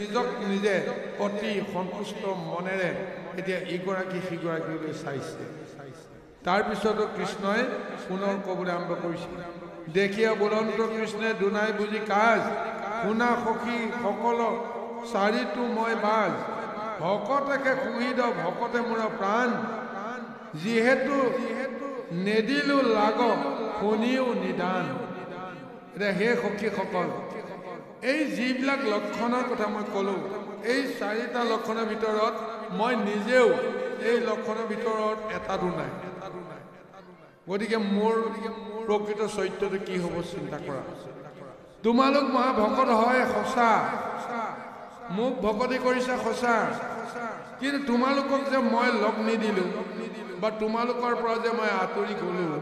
নিজক নিজে অতি সন্তুষ্ট মনেৰে এতিয়া ইগৰাকী সিগৰাকীলৈ চাইছে তাৰ পিছতো কৃষ্ণই পুনৰ ক'বলৈ আৰম্ভ কৰিছিল দেখিয়া বুলন্ত কৃষ্ণে দুনাই বুজি কাজ শুনা সখী সকল চাৰিটো মই বাজ ভকতকে শুহি দ ভকতে মোৰ প্ৰাণ যিহেতু নেদিলো লাগ শুনিও নিদান এতিয়া হে সখীসকল এই যিবিলাক লক্ষণৰ কথা মই ক'লো এই চাৰিটা লক্ষণৰ ভিতৰত মই নিজেও এই লক্ষণৰ ভিতৰত এটাটো নাই গতিকে মোৰ প্ৰকৃত চৰিত্ৰটো কি হ'ব চিন্তা কৰা তোমালোক মহাভকত হয় সঁচা মোক ভকতি কৰিছা সঁচা কিন্তু তোমালোকক যে মই লগ নিদিলোঁ বা তোমালোকৰ পৰা যে মই আঁতৰি গ'লোঁ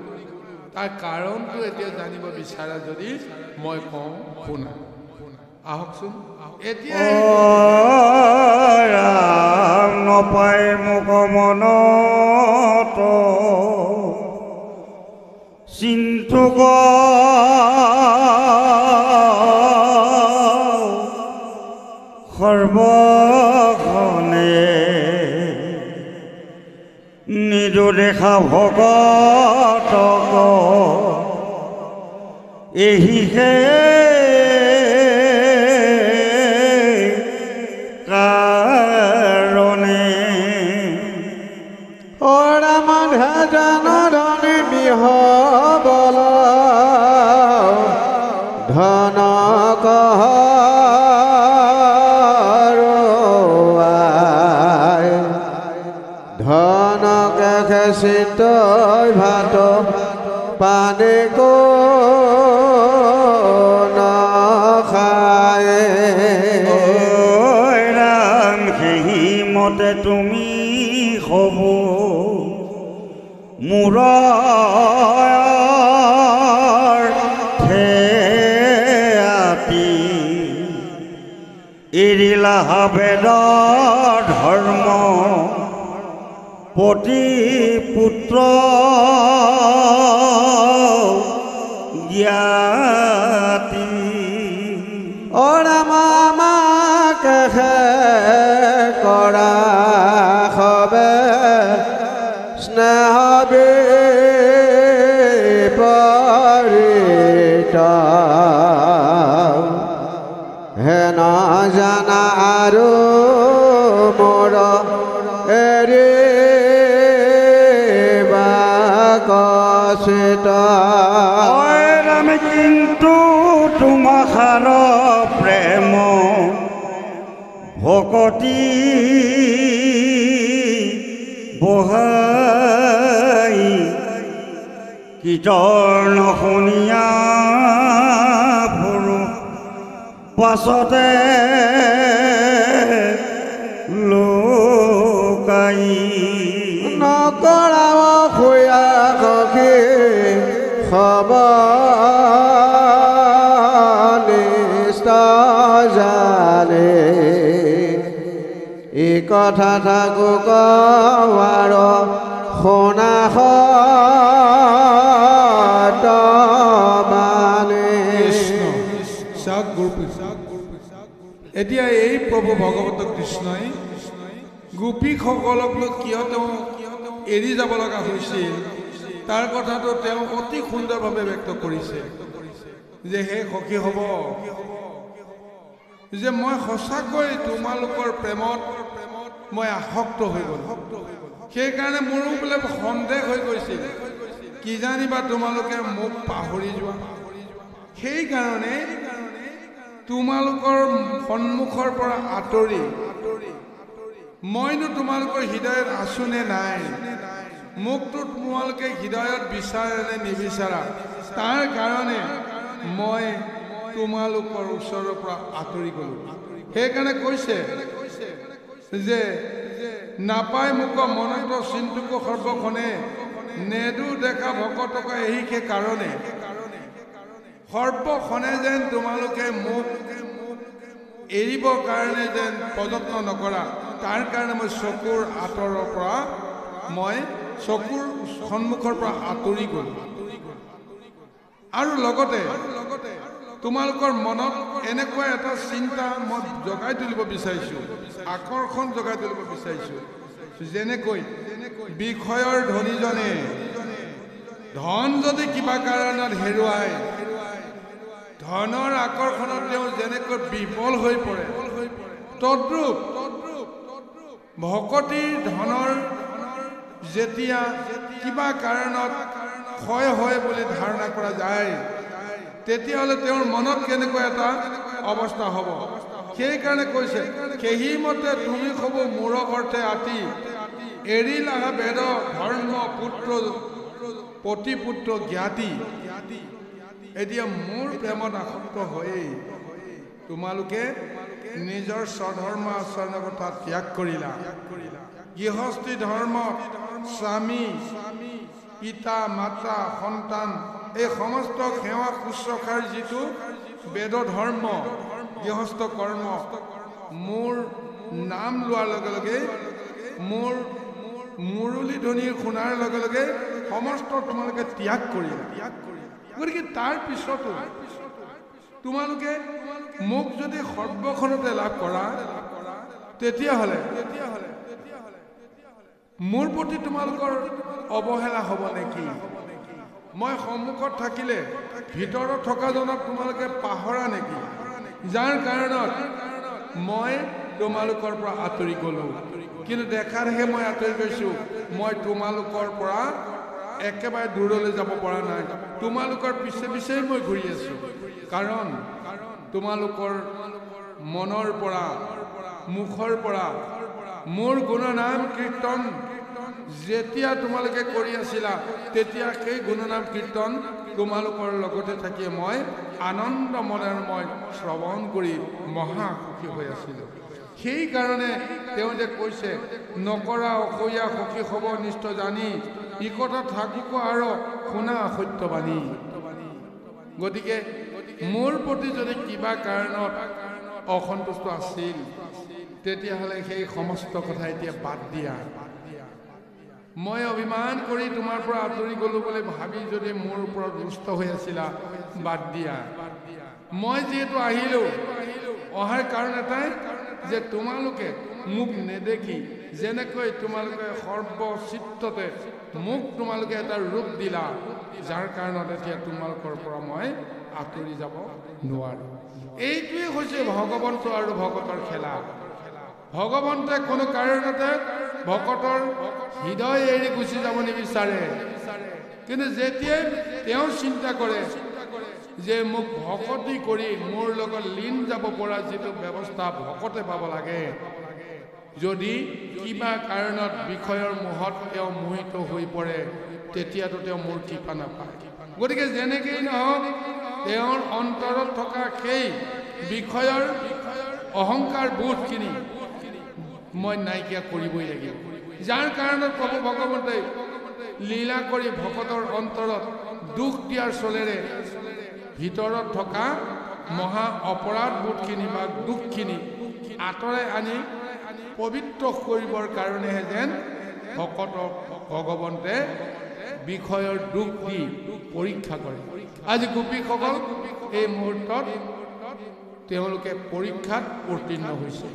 তাৰ কাৰণটো এতিয়া জানিব বিচাৰা যদি মই কওঁ শুনা আহকচোন এতিয়া ৰাম নপাই মোক মনত চিন্তুক সৰ্বক্ষণে নিদু দেখা ভকতক এহিহে কাৰণে ৰামধে জনধনী বিহবল ধন কহ ধনকে খেচিত ভাত পানী কো নাখায় ৰাম সেই মতে তুমি হব মোৰ এৰিলা বেদ ধৰ্ম পতি পুত্ৰ জ্ঞাতি ৰাম আমাকে কৰা হবে স্নেহ বিপৰীত হে নাজানা আৰু মোৰ এৰিবা কচিত ৰাম কিন্তু তোমাখাৰ প্ৰেম ভকতি বহাই কীৰ্তন শুনিয়া ফুৰো পাছতে লোকাই নকৰাব খুয়া সখী খবনিষ্ঠ জানে এই কথা থাকো কৱাৰ শুনা মানে এতিয়া এই প্ৰভু ভগৱত কৃষ্ণই গোপীসকলক কিয় তেওঁ এৰি যাব লগা হৈছিল তাৰ কথাটো তেওঁ অতি সুন্দৰভাৱে ব্যক্ত কৰিছে যে হে সখী হ'ব যে মই সঁচাকৈ তোমালোকৰ প্ৰেমত মই আসক্ত হৈ গ'লো সেইকাৰণে মোৰো বোলে সন্দেহ হৈ গৈছিল কিজানিবা তোমালোকে মোক পাহৰি যোৱা সেইকাৰণে তোমালোকৰ সন্মুখৰ পৰা আঁতৰি মইনো তোমালোকৰ হৃদয়ত আছো নে নাই মোকতো তোমালোকে হৃদয়ত বিচাৰে নে নিবিচাৰা তাৰ কাৰণে মই তোমালোকৰ ওচৰৰ পৰা আঁতৰি গ'লো সেইকাৰণে কৈছে যে নাপায় মোক মনত চিন্তুক সৰ্বক্ষণে নেদু দেখা ভকতক এহিকে কাৰণে সৰ্বক্ষণে যেন তোমালোকে মোক এৰিবৰ কাৰণে যেন প্ৰযত্ন নকৰা তাৰ কাৰণে মই চকুৰ আঁতৰৰ পৰা মই চকুৰ সন্মুখৰ পৰা আঁতৰি গ'লো আৰু লগতে তোমালোকৰ মনত এনেকুৱা এটা চিন্তা মই জগাই তুলিব বিচাৰিছোঁ, আকৰ্ষণ জগাই তুলিব বিচাৰিছোঁ। যেনেকৈ বিষয়ৰ ধনীজনে ধন যদি কিবা কাৰণত হেৰুৱায়, ধনৰ আকৰ্ষণত তেওঁ যেনেকৈ বিফল হৈ পৰে, তদ্ৰূপ ভকতিৰ ধনৰ যেতিয়া কিবা কাৰণত ক্ষয় হয় বুলি ধাৰণা কৰা যায়, তেতিয়াহ'লে তেওঁৰ মনত কেনেকুৱা এটা অৱস্থা হ'ব। সেইকাৰণে কৈছে, সেই মতে তুমি হ'ব মোৰ অৰ্থে আতি এৰিলা বেদ ধৰ্ম পুত্ৰ প্ৰতিপুত্ৰ জ্ঞাতি। এতিয়া মোৰ প্ৰেমত আসক্ত হৈয়ে তোমালোকে নিজৰ স্বধৰ্ম আচৰণৰ কথা ত্যাগ কৰিলা। গৃহস্থী ধৰ্ম, স্বামী, পিতা মাতা সন্তান এই সমস্ত সেৱা শুশ্ৰূষাৰ যিটো বেদ ধৰ্ম, গৃহস্থ কৰ্ম, মোৰ নাম লোৱাৰ লগে লগে, মোৰ মুৰলী ধ্বনি শুনাৰ লগে লগে সমস্ত তোমালোকে ত্যাগ কৰিলা। গতিকে তাৰ পিছতো তোমালোকে মোক যদি সৰ্বখনতে লাভ কৰা, তেতিয়াহ'লে মোৰ প্ৰতি তোমালোকৰ অৱহেলা হ'ব নেকি? মই সন্মুখত থাকিলে ভিতৰত থকাজনক তোমালোকে পাহৰা নেকি? যাৰ কাৰণত মই তোমালোকৰ পৰা আঁতৰি গ'লোঁ। কিন্তু দেখাতহে মই আঁতৰি গৈছোঁ, মই তোমালোকৰ পৰা একেবাৰে দূৰলৈ যাব পৰা নাই। তোমালোকৰ পিছে পিছেই মই ঘূৰি আছোঁ। কাৰণ তোমালোকৰ মনৰ পৰা, মুখৰ পৰা মোৰ গুণনাম কীৰ্তন যেতিয়া তোমালোকে কৰি আছিলা, তেতিয়া সেই গুণনাম কীৰ্তন তোমালোকৰ লগতে থাকি মই আনন্দ মনেৰে মই শ্ৰৱণ কৰি মহা সুখী হৈ আছিলোঁ। সেইকাৰণে তেওঁ যে কৈছে, নকৰা অসূয়া সখী হ'ব নিশ্চয় জানি, ই কথা থাকিব আৰু শুনা সত্যবাণী। গতিকে মোৰ প্ৰতি যদি কিবা কাৰণত অসন্তুষ্ট আছিল, তেতিয়াহ'লে সেই সমস্ত কথা এতিয়া বাদ দিয়া। মই অভিমান কৰি তোমাৰ পৰা আঁতৰি গ'লোঁ বুলি ভাবি যদি মোৰ ওপৰত ৰুষ্ট হৈ আছিলা, বাদ দিয়া। মই যিহেতু আহিলোঁ, অহাৰ কাৰণ এটাই যে তোমালোকে মোক নেদেখি যেনেকৈ তোমালোকে সৰ্বচিত্ততে মোক তোমালোকে এটা ৰূপ দিলা, যাৰ কাৰণত এতিয়া তোমালোকৰ পৰা মই আঁতৰি যাব নোৱাৰোঁ। এইটোৱে হৈছে ভগৱন্ত আৰু ভকতৰ খেলা। ভগৱন্তে কোনো কাৰণতে ভকতৰ হৃদয় এৰি গুচি যাব নিবিচাৰে। কিন্তু যেতিয়াই তেওঁ চিন্তা কৰে যে মোক ভকতি কৰি মোৰ লগত লীন যাব পৰা যিটো ব্যৱস্থা ভকতে পাব লাগে, যদি কিবা কাৰণত বিষয়ৰ মোহত তেওঁ মোহিত হৈ পৰে, তেতিয়াতো তেওঁ মোৰ কৃপা নাপায়। গতিকে যেনেকেই নহওক, তেওঁৰ অন্তৰত থকা সেই বিষয়ৰ অহংকাৰ বোধখিনি মই নাইকিয়া কৰিবই লাগিব। যাৰ কাৰণত প্ৰভু ভগৱন্তে লীলা কৰি ভকতৰ অন্তৰত দুখ দিয়াৰ চলেৰে ভিতৰত থকা মহা অপৰাধ বোধখিনি বা দুখখিনি আঁতৰাই আনি পবিত্ৰ কৰিবৰ কাৰণেহে যেন ভকতক ভগৱন্তে বিষয়ৰ দুখ দি পৰীক্ষা কৰে। আজি গোপীসকল এই মুহূৰ্তত তেওঁলোকে পৰীক্ষাত উত্তীৰ্ণ হৈছে,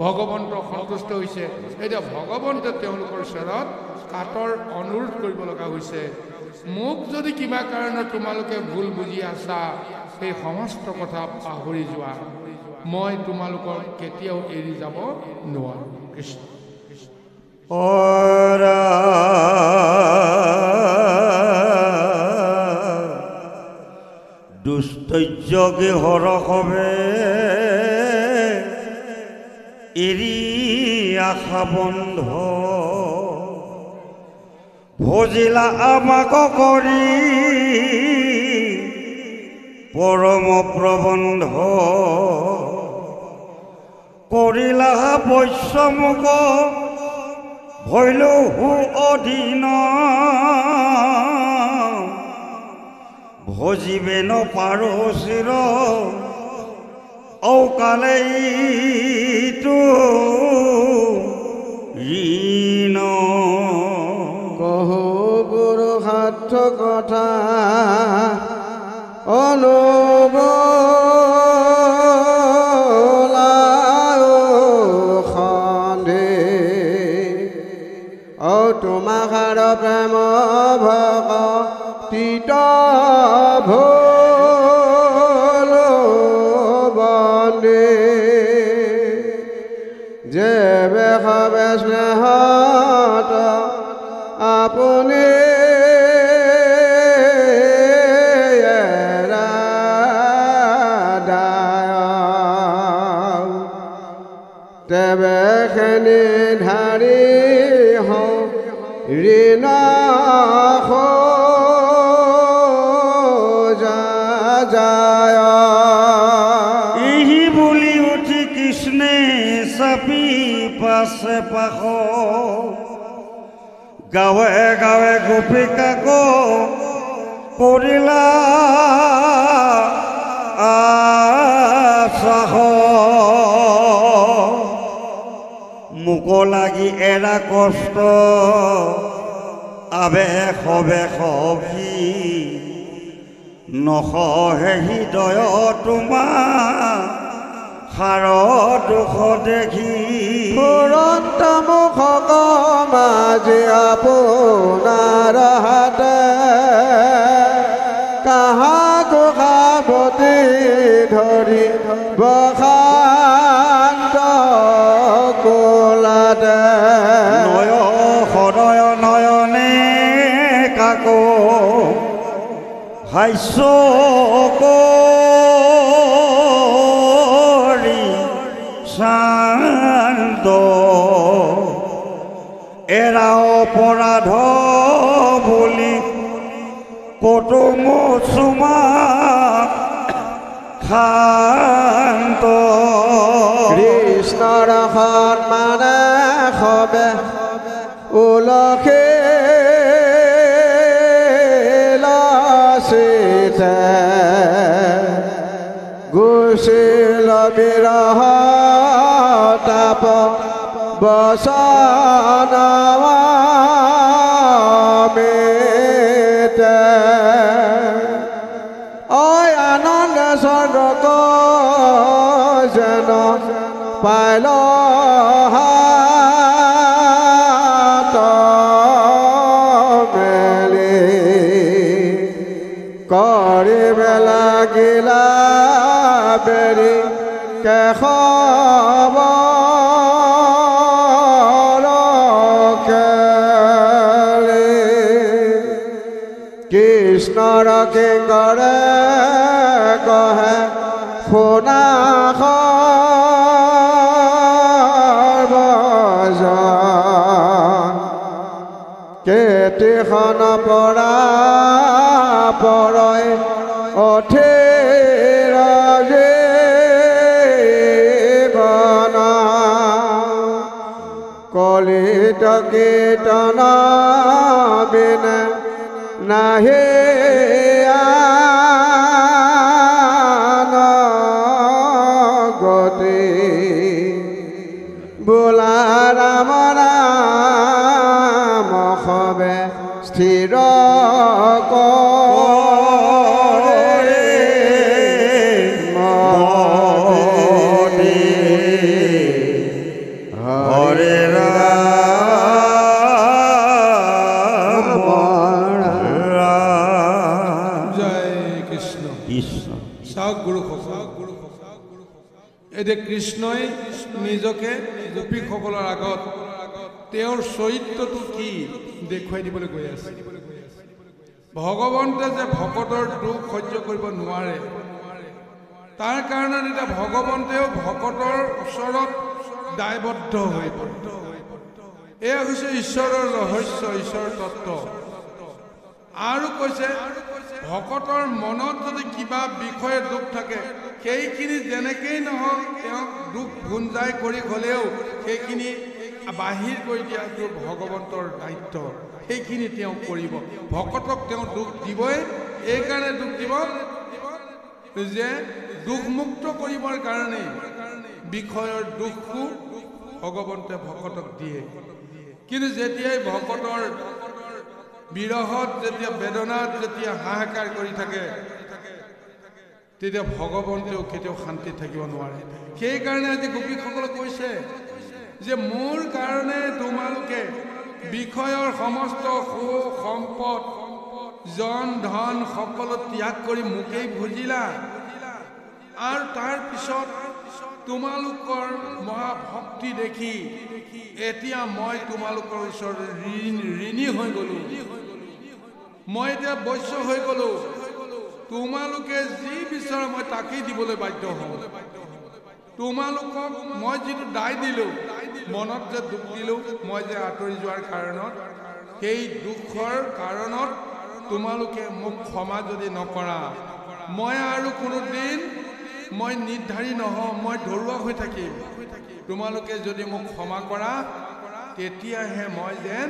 ভগৱন্ত সন্তুষ্ট হৈছে। এতিয়া ভগৱন্তে তেওঁলোকৰ ওচৰত কাতৰ অনুৰোধ কৰিব লগা হৈছে, মোক যদি কিবা কাৰণত তোমালোকে ভুল বুজি আছা, সেই সমস্ত কথা পাহৰি যোৱা, মই তোমালোকৰ কেতিয়াও এৰি যাব নোৱাৰোঁ। কৃষ্ণ দুষ্টয্যকে হৰসবে এৰি আশা বন্ধ ভজিলা আমাক কৰি পৰম প্ৰবন্ধ কৰিলা বৈশ্যমুখ ভৈলো হু অধীন ভজিবে নপাৰো চিৰ অকালেইটো ঋণ কহো গুৰু সাৰ্থ কথা অনুবোলাও খন্দে ও তোমাহাৰ প্ৰেম ভক্তিত ভোলো বন্দে যে বেশবে স্নেহত আপুনি তেবে খেনি ধাৰি হওঁ ঋণ যায় ইহি বুলি উঠি কৃষ্ণে চাপি পাছে পাশ গাঁৱে গাঁৱে গোপিকাক কৰিলা আশ্বাস মোক লাগি এৰা কষ্ট আবেশ বেশ সখী নসহে হৃদয় তোমাৰ সাৰ দুখ দেখি ফুৰন্ত মুখক মাজে আপোনাৰ হাতে কাহাকো সাৱতি ধৰি বসন্ত কোলাতে নয় সদয় নয়নে কাকো হাস্য কৰি শান্ত এৰা অপৰাধ বুলি কতো চুমা শান্ত কৃষ্ণৰ সন্মানে সবে উলসে লচিতে গুচিল বিৰহ তাপ বচন মেতে ঐ আনন্দ স্বৰ্গক যেন পাইল হাত মেলি কৰিব লাগিলা বেৰি কেশৱ কৃষ্ণৰ কিংকৰে কহে শুনা সৰ্বজন কেতিখন পৰা পৰয় অথিৰ জীৱন কলিত কীৰ্তন বিনে নাহে আন গতি বোলা ৰাম ৰাম সবে স্থিৰ কৰে মনে হৰে চাওক গুৰু এতিয়া কৃষ্ণই নিজকে গোপীসকলৰ আগত তেওঁৰ চৰিত্ৰটো কি দেখুৱাই দিবলৈ গৈ আছে ভগৱন্তে যে ভকতৰ দুখ সহ্য কৰিব নোৱাৰে তাৰ কাৰণে এতিয়া ভগৱন্তেও ভকতৰ ওচৰত দায়বদ্ধ হৈ পৰে এয়া হৈছে ঈশ্বৰৰ ৰহস্য ঈশ্বৰৰ তত্ত্ব আৰু কৈছে ভকতৰ মনত যদি কিবা বিষয়ে দুখ থাকে সেইখিনি যেনেকেই নহওক তেওঁক দুখ গুঞ্জাই কৰি হ'লেও সেইখিনি বাহিৰ কৰি দিয়াটো ভগৱন্তৰ দায়িত্ব সেইখিনি তেওঁ কৰিব ভকতক তেওঁ দুখ দিবই এইকাৰণে দুখ দিব যে দুখমুক্ত কৰিবৰ কাৰণে বিষয়ৰ দুখটো ভগৱন্তে ভকতক দিয়ে কিন্তু যেতিয়াই ভকতৰ বিৰহত যেতিয়া বেদনাত যেতিয়া হাহাকাৰ কৰি থাকে তেতিয়া ভগৱন্তেও কেতিয়াও শান্তি থাকিব নোৱাৰে সেইকাৰণে আজি গোপীসকলক কৈছে যে মোৰ কাৰণে তোমালোকে বিষয়ৰ সমস্ত সু সম্পদ জন ধন সকলো ত্যাগ কৰি মোকেই ভজিলা আৰু তাৰ পিছত তোমালোকৰ মহাভক্তি দেখি এতিয়া মই তোমালোকৰ ওচৰত ঋণী হৈ গলো মই এতিয়া বৈশ্য হৈ গলো তোমালোকে যি বিচাৰা মই তাকেই দিবলৈ বাধ্য হওঁ তোমালোকক মই যিটো দায় দিলো মনত যে দুখ দিলো মই যে আঁতৰি যোৱাৰ কাৰণত সেই দুখৰ কাৰণত তোমালোকে মোক ক্ষমা যদি নকৰা মই আৰু কোনো দিন মই নিৰ্ধাৰী নহওঁ মই ধৰুৱা হৈ থাকিম তোমালোকে যদি মোক ক্ষমা কৰা তেতিয়াহে মই যেন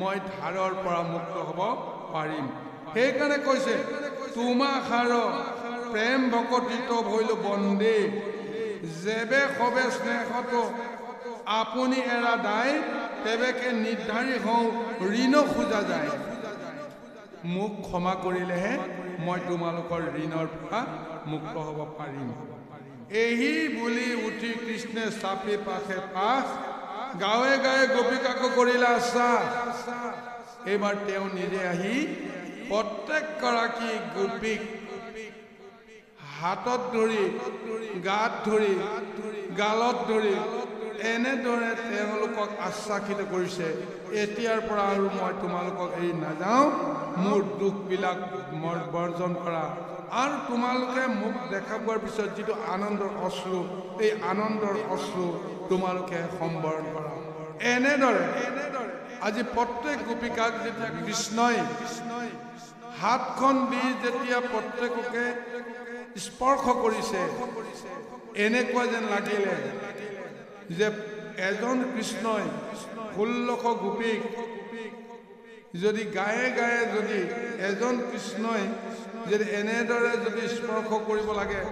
মই ধাৰৰ পৰা মুক্ত হ'ব পাৰিম সেইকাৰণে কৈছে তোমাখাৰ প্ৰেম ভকতিত ভৈলো বন্দে যেবে সবে স্নেহত আপুনি এৰা দায় তেবেকে নিৰ্ধাৰী হওঁ ঋণ খোজা যায় মোক ক্ষমা কৰিলেহে মই তোমালোকৰ ঋণৰ পৰা মুক্ত হ'ব পাৰিম এহি বুলি উঠি কৃষ্ণে চাপি পাশে পাশ গাঁৱে গাঁৱে গোপিকাকো কৰিলা আশ্বাস এইবাৰ তেওঁ নিজে আহি প্ৰত্যেকগৰাকী গোপীক হাতত ধৰি গাত ধৰি গালত ধৰি এনেদৰে তেওঁলোকক আশ্বাসিত কৰিছে এতিয়াৰ পৰা আৰু মই তোমালোকক এৰি নাযাওঁ মোৰ দুখবিলাক বৰ্জন কৰা আৰু তোমালোকে মোক দেখা পোৱাৰ পিছত যিটো আনন্দৰ অশ্ৰু এই আনন্দৰ অশ্ৰু তোমালোকে সম্বৰণ কৰা এনেদৰে আজি প্ৰত্যেক গোপিকাক যেতিয়া কৃষ্ণই হাতখন দি যেতিয়া প্ৰত্যেককে স্পৰ্শ কৰিছে এনেকুৱা যেন লাগিলে যে এজন কৃষ্ণই 1600 গোপীক যদি গায়ে গায়ে যদি এজন কৃষ্ণই যদি এনেদৰে যদি স্পৰ্শ কৰিব লাগে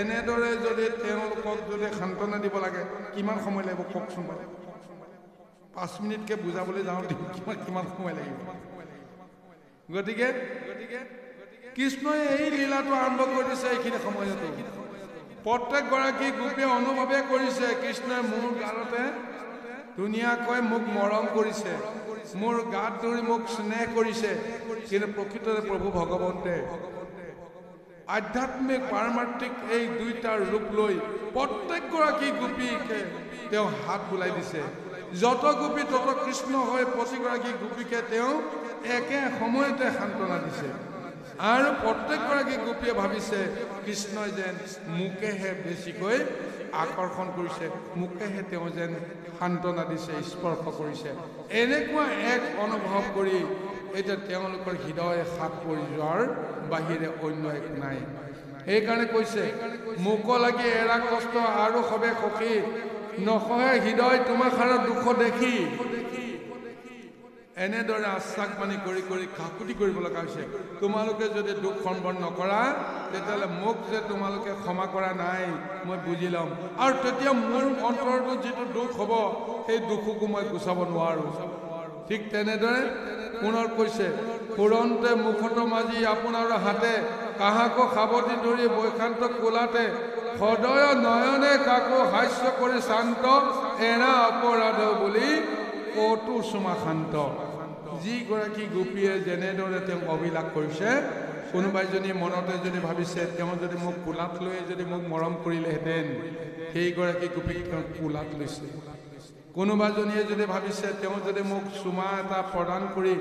এনেদৰে যদি তেওঁলোকক যদি সান্তনা দিব লাগে কিমান সময় লাগিব কওকচোন বাৰু 5 মিনিটকে বুজাবলৈ যাওঁ কিমান সময় লাগিব গতিকে কৃষ্ণই এই লীলাটো আৰম্ভ কৰি দিছে এইখিনি সময়তে প্ৰত্যেকগৰাকী গোপীয়ে অনুভৱে কৰিছে কৃষ্ণই মোৰ গালতে ধুনীয়াকৈ মোক মৰম কৰিছে মোৰ গাত ধৰি মোক স্নেহ কৰিছে কিন্তু প্ৰকৃততে প্ৰভু ভগৱন্তে আধ্যাত্মিক পাৰমাৰ্থিক এই দুইটা ৰূপ লৈ প্ৰত্যেকগৰাকী গোপীকে তেওঁ হাত বুলাই দিছে যত গোপী তত কৃষ্ণ হৈ প্ৰতিগৰাকী গোপীকে তেওঁ একে সময়তে সান্তনা দিছে আৰু প্ৰত্যেকগৰাকী গোপীয়ে ভাবিছে কৃষ্ণই যেন মোকেহে বেছিকৈ আকৰ্ষণ কৰিছে মোকেহে তেওঁ যেন সান্তনা দিছে স্পৰ্শ কৰিছে এনেকুৱা এক অনুভৱ কৰি এতিয়া তেওঁলোকৰ হৃদয় সাত পৰি যোৱাৰ বাহিৰে অন্য এক নাই সেইকাৰণে কৈছে মোক লাগি এৰা কষ্ট আৰু সবে সখী নসহে হৃদয় তোমাখাৰৰ দুখ দেখি এনেদৰে আশ্বাস মানি কৰি কৰি কাকুতি কৰিব লগা হৈছে তোমালোকে যদি দুখ সম্বৰণ নকৰা তেতিয়াহ'লে মোক যে তোমালোকে ক্ষমা কৰা নাই মই বুজি ল'ম আৰু তেতিয়া মোৰ অন্তৰটো যিটো দুখ হ'ব সেই দুখকো মই গুচাব নোৱাৰোঁ ঠিক তেনেদৰে পুনৰ কৈছে ফুৰন্তে মুখত মাজি আপোনাৰ হাতে কাহাকো সাৱটি ধৰি বৈশান্ত কোলাতে সদয় নয়নে কাকো হাস্য কৰি শান্ত এৰা অপৰাধ বুলি কতো চুমা শান্ত যিগৰাকী গোপীয়ে যেনেদৰে তেওঁক অভিলাষ কৰিছে কোনোবাইজনী মনতে যদি ভাবিছে তেওঁ যদি মোক কোলাত লৈ যদি মোক মৰম কৰিলেহেঁতেন সেইগৰাকী গোপীক তেওঁ কোলাত লৈছে কোনোবাজনীয়ে যদি ভাবিছে তেওঁ যদি মোক চুমা এটা প্ৰদান কৰি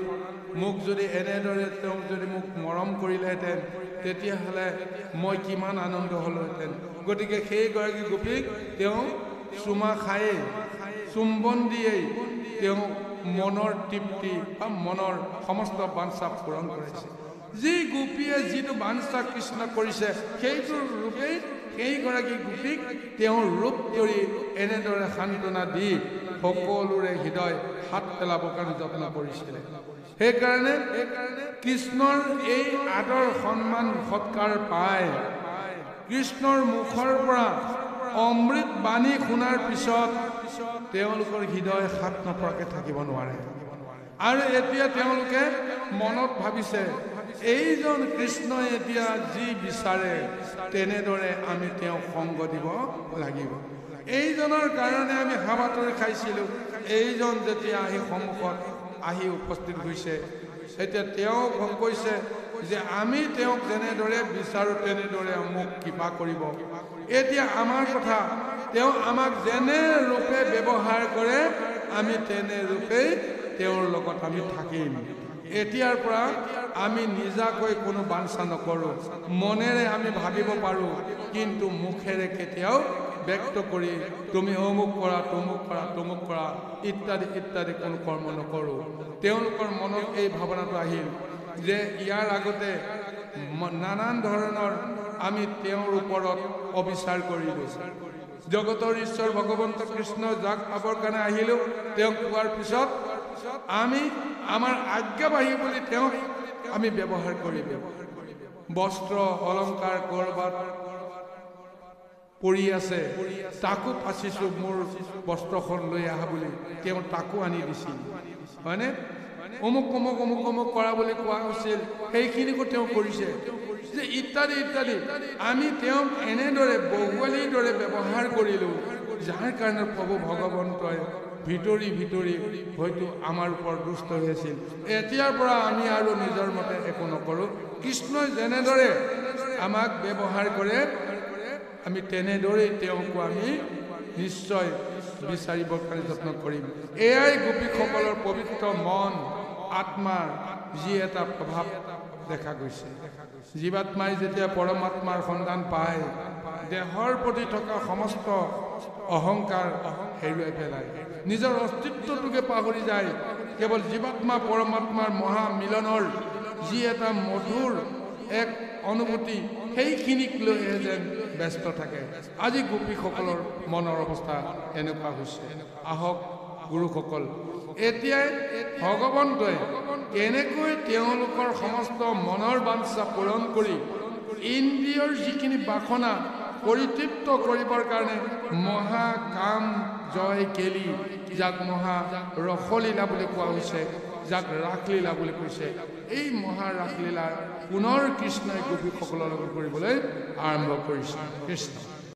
মোক যদি এনেদৰে তেওঁ যদি মোক মৰম কৰিলেহেঁতেন তেতিয়াহ'লে মই কিমান আনন্দ হ'লোহেঁতেন গতিকে সেইগৰাকী গোপীক তেওঁ চুমা খায়েই চুম্বন দিয়েই তেওঁ মনৰ তৃপ্তি বা মনৰ সমস্ত বাঞ্ছা পূৰণ কৰিছে যি গোপীয়ে যিটো বাঞ্ছা কৃষ্ণ কৰিছে সেইটো ৰূপেই সেইগৰাকী গোপীক তেওঁৰ ৰূপ ধৰি এনেদৰে সান্তনা দি সকলোৰে হৃদয় হাত পেলাবৰ কাৰণে যত্ন কৰিছিলে সেইকাৰণে কৃষ্ণৰ এই আদৰ সন্মান সৎকাৰ পাই কৃষ্ণৰ মুখৰ পৰা অমৃত বাণী শুনাৰ পিছত তেওঁলোকৰ হৃদয় হাত নপৰাকৈ থাকিব নোৱাৰে আৰু এতিয়া তেওঁলোকে মনত ভাবিছে এইজন কৃষ্ণই এতিয়া যি বিচাৰে তেনেদৰে আমি তেওঁক সংগ দিব লাগিব। এইজনৰ কাৰণে আমি হাবাতৰি খাইছিলোঁ। এইজন যেতিয়া আহি সন্মুখত আহি উপস্থিত হৈছে, এতিয়া তেওঁ কৈছে যে আমি তেওঁক যেনেদৰে বিচাৰোঁ তেনেদৰে মোক কৃপা কৰিব। এতিয়া আমাৰ কথা, তেওঁ আমাক যেনে ৰূপে ব্যৱহাৰ কৰে আমি তেনে ৰূপেই তেওঁৰ লগত আমি থাকিম। এতিয়াৰ পৰা আমি নিজাকৈ কোনো বাঞ্ছা নকৰোঁ, মনেৰে আমি ভাবিব পাৰোঁ, কিন্তু মুখেৰে কেতিয়াও ব্যক্ত কৰি তুমি অমুক কৰা, তমুক কৰা, তমুক কৰা ইত্যাদি ইত্যাদি কোনো কৰ্ম নকৰোঁ। তেওঁলোকৰ মনত এই ভাৱনাটো আহিল যে ইয়াৰ আগতে নানান ধৰণৰ আমি তেওঁৰ ওপৰত অবিচাৰ কৰিলোঁ। জগতৰ ঈশ্বৰ ভগৱন্ত কৃষ্ণ যাক পাবৰ কাৰণে আহিলোঁ, তেওঁক পোৱাৰ পিছত আমি আমাৰ আজ্ঞাবাহী বুলি তেওঁক আমি ব্যৱহাৰ কৰিলোঁ। বস্ত্ৰ অলংকাৰ কৰবাত পৰি আছে, তাকো পাচিছোঁ মোৰ বস্ত্ৰখন লৈ আহা বুলি তেওঁ তাকো আনি দিছিল, হয়নে? অমুক অমুক অমুক অমুক কৰা বুলি কোৱা হৈছিল, সেইখিনিকো তেওঁ কৰিছে যে ইত্যাদি ইত্যাদি। আমি তেওঁক এনেদৰে বহুৱালীৰ দৰে ব্যৱহাৰ কৰিলোঁ, যাৰ কাৰণে প্ৰভু ভগৱন্তই ভিতৰি ভিতৰি হয়তো আমাৰ ওপৰত দুষ্ট হৈ আছিল। এতিয়াৰ পৰা আমি আৰু নিজৰ মতে একো নকৰোঁ। কৃষ্ণই যেনেদৰে আমাক ব্যৱহাৰ কৰে আমি তেনেদৰেই তেওঁকো আমি নিশ্চয় বিচাৰিবৰ কাৰণে যত্ন কৰিম। এয়াই গোপীসকলৰ পবিত্ৰ মন আত্মাৰ যি এটা প্ৰভাৱ দেখা গৈছে। জীৱাত্মাই যেতিয়া পৰমাত্মাৰ সন্ধান পায়, দেহৰ প্ৰতি থকা সমস্ত অহংকাৰ হেৰুৱাই পেলায়, নিজৰ অস্তিত্বটোকে পাহৰি যায়। কেৱল জীৱাত্মা পৰমাত্মাৰ মহা মিলনৰ যি এটা মধুৰ এক অনুভূতি, সেইখিনিক লৈহে যেন ব্যস্ত থাকে। আজি গোপীসকলৰ মনৰ অৱস্থা এনেকুৱা হৈছে। আহক গুৰুসকল, এতিয়াই ভগৱন্তই কেনেকৈ তেওঁলোকৰ সমস্ত মনৰ বাঞ্ছা পূৰণ কৰি ইন্দ্ৰিয়ৰ যিখিনি বাসনা পৰিতৃপ্ত কৰিবৰ কাৰণে মহা কাম জয় কেলি, যাক মহা ৰসলীলা বুলি কোৱা হৈছে, যাক ৰাসলীলা বুলি কৈছে, এই মহা ৰাসলীলা পুনৰ কৃষ্ণই গোপীসকলৰ লগত কৰিবলৈ আৰম্ভ কৰিছে। কৃষ্ণ